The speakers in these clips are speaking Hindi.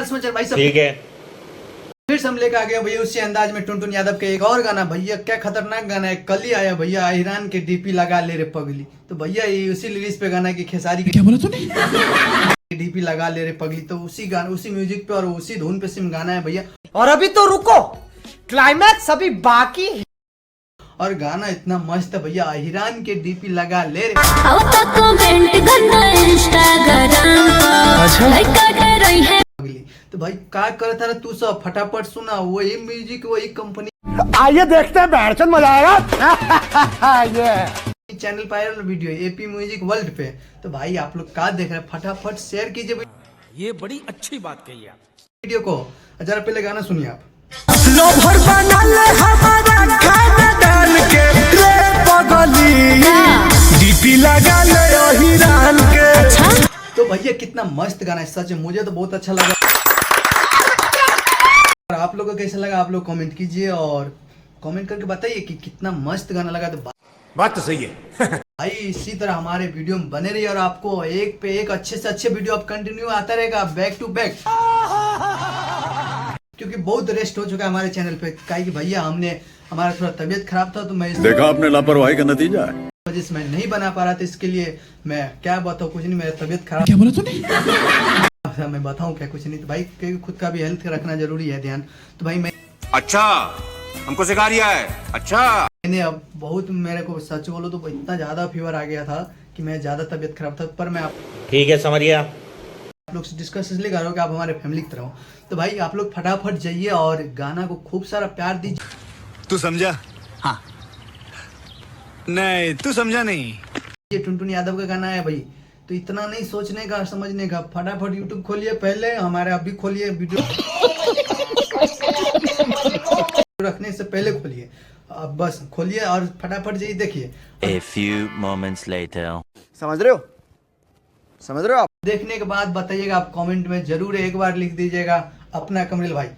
नमस्कार समाचार भाई सब ठीक है। फिर से हम लेकर आ गए भैया उसी अंदाज में टुनटुन यादव के एक और गाना। भैया क्या खतरनाक गाना है, कल ही आया भैया, ईरान के डीपी लगा ले रे पगली। तो भैया ये उसी लिरिक्स पे गाना की खेसारी के क्या बोला तूने? डीपी लगा ले रे पगली, तो उसी गाना उसी म्यूजिक पे और उसी धुन पे सिम गाना है भैया। और अभी तो रुको, क्लाइमैक्स अभी बाकी है। और गाना इतना मस्त है भैया, ईरान के डीपी लगा ले रे पगली। तो भाई क्या करता रहा तू सब, फटाफट सुना, वही म्यूजिक वही कंपनी। आइए देखते हैं, बैठचंद मजा आएगा। ये channel viral video AP music world पे। तो भाई आप लोग क्या देख रहे हैं, फटाफट शेयर कीजिए ये बड़ी अच्छी बात कही आप। वीडियो को। जरा पहले गाना सुनिए आप। लोभर बना ले हमारा खाना डाल के रे पगली, डीपी लगा ले ईरान के। तो भैया कितना मस्त गाना है, सच में मुझे तो बहुत अच्छा लगा। और आप लोगों को कैसा लगा आप लोग कमेंट कीजिए और कमेंट करके बताइए कि कितना मस्त गाना लगा। तो बात तो सही है। भाई इसी तरह हमारे वीडियो में बने रहिए और आपको एक पे एक अच्छे से अच्छे वीडियो अब कंटिन्यू आता रहेगा, बैक टू बैक। क्योंकि बहुत रेस्ट हो चुका है हमारे चैनल पे, काहे कि भैया हमारा थोड़ा तबीयत खराब था, तो मैं देखा आपने लापरवाही का नतीजा है। वजह से मैं नहीं बना पा रहा था, इसके लिए मैं क्या बताऊँ, कुछ नहीं, मेरा तबीयत खराब। क्या बोला तूने? मैं बताऊँ क्या, कुछ नहीं। तो भाई क्योंकि खुद का भी हेल्थ रखना जरूरी है ध्यान। तो भाई अच्छा हमको सिखा रिया है। अच्छा मैंने अब बहुत, मेरे को सच बोलो तो इतना ज्यादा फीवर आ गया था कि मैं ज्यादा तबीयत खराब था। पर मैं आप ठीक है, समझ गया। लोग से डिस्कस इसलिए कर रहा हूँ कि आप हमारे फैमिली की तरह हो। तो भाई आप लोग फटाफट जाइए और गाना को खूब सारा प्यार दीजिए। तू समझा? हाँ नहीं तू समझा नहीं। ये टुनटुन यादव का गाना है भाई, तो इतना नहीं सोचने का समझने का, फटाफट यूट्यूब खोलिए, पहले हमारे अभी खोलिए वीडियो रखने से पहले खोलिए, अब बस खोलिए और फटाफट जाइए देखिए। A few moments later. समझ रहे हो, समझ रहे हो आप? देखने के बाद बताइएगा, आप कमेंट में जरूर एक बार लिख दीजिएगा अपना कमरिल भाई।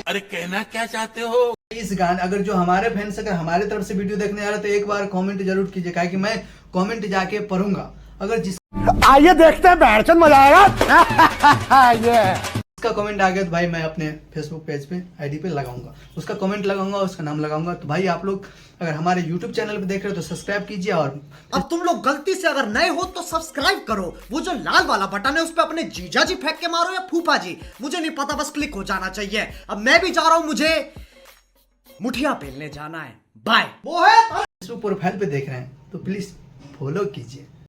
अरे कहना क्या चाहते हो? इस गाने अगर जो हमारे फैंस अगर हमारे तरफ से वीडियो देखने आ रहे तो एक बार कमेंट जरूर कीजिए, काहे कि मैं कमेंट जाके पढ़ूंगा। अगर आइए देखते हैं, बैठचंद मजा आएगा। जिसका कमेंट आ गया तो भाई मैं अपने फेसबुक पेज पे आईडी पे लगाऊंगा, उसका कमेंट लगाऊंगा, उसका नाम लगाऊंगा। तो भाई आप लोग अगर हमारे यूट्यूब चैनल पे देख रहे हो तो सब्सक्राइब कीजिए। और अब तुम लोग गलती से अगर नए हो तो सब्सक्राइब करो, वो जो लाल वाला बटन है उस पे अपने जीजा जी फेंक के मारो या फूफा जी, मुझे नहीं पता, बस क्लिक हो जाना चाहिए। अब मैं भी जा रहा हूं, मुझे मुठिया पेलने जाना है। बाय। वो है फेसबुक प्रोफाइल पे देख रहे हैं तो प्लीज फॉलो कीजिए।